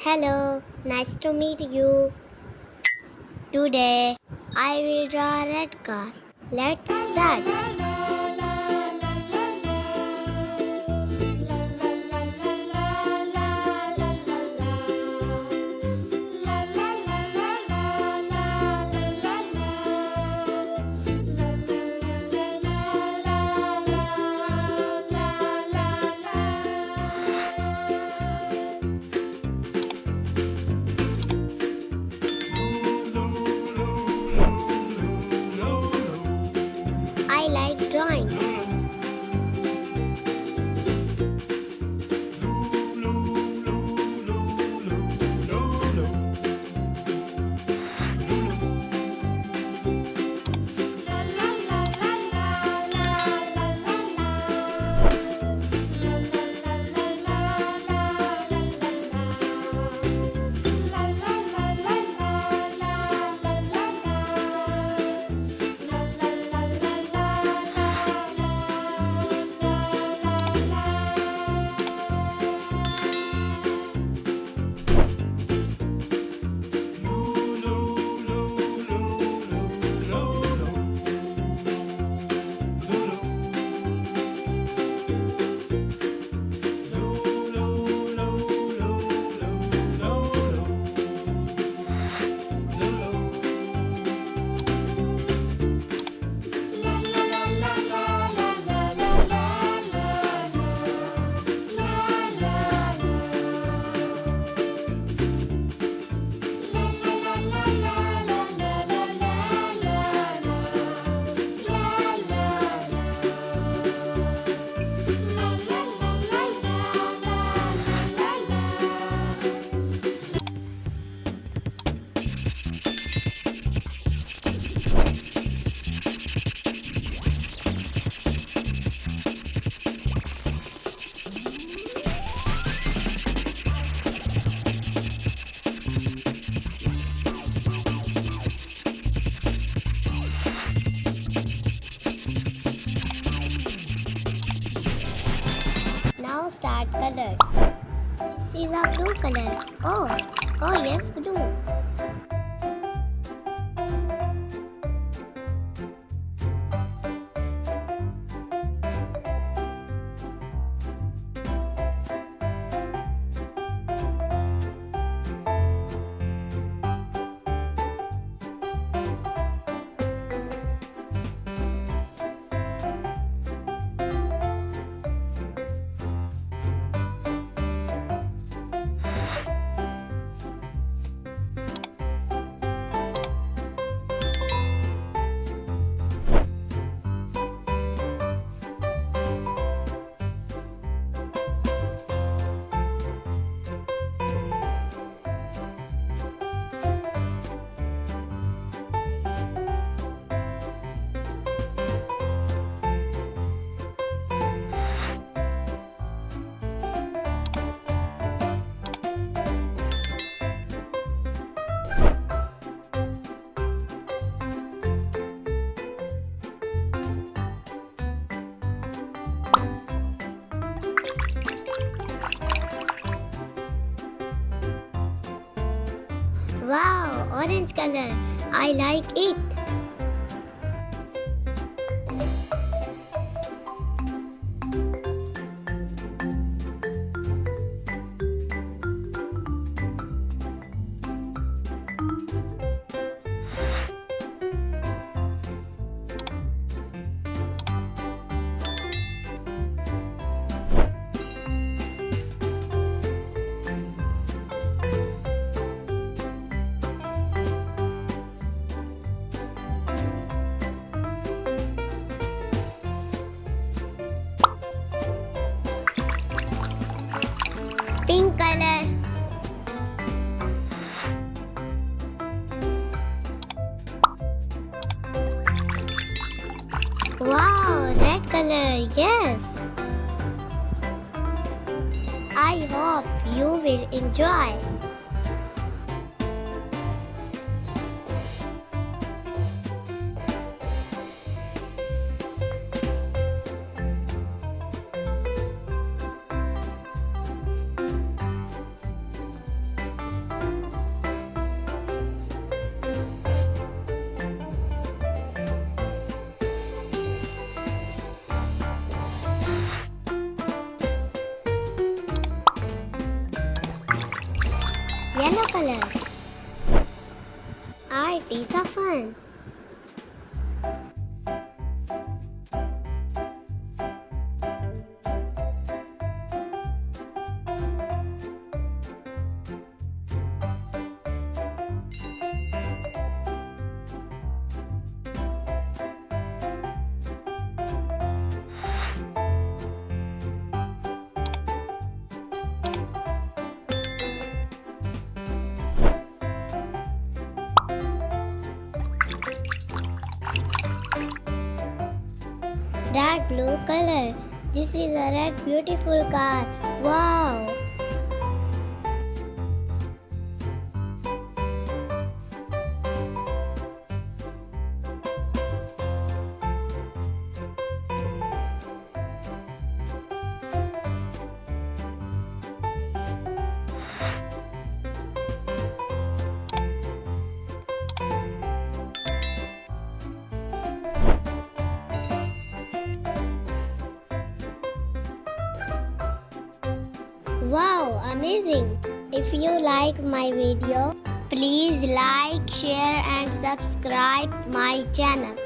Hello, nice to meet you. Today I will draw a red car. Let's start. I like drawings. Now start colors. See the blue color. Oh yes, blue. Wow, orange color. I like it. Pink color. Wow, red color. Yes. I hope you will enjoy. Yellow color. Art is a fun. That blue color. This is a red beautiful car. Wow! Wow, amazing! If you like my video, please like, share and subscribe my channel.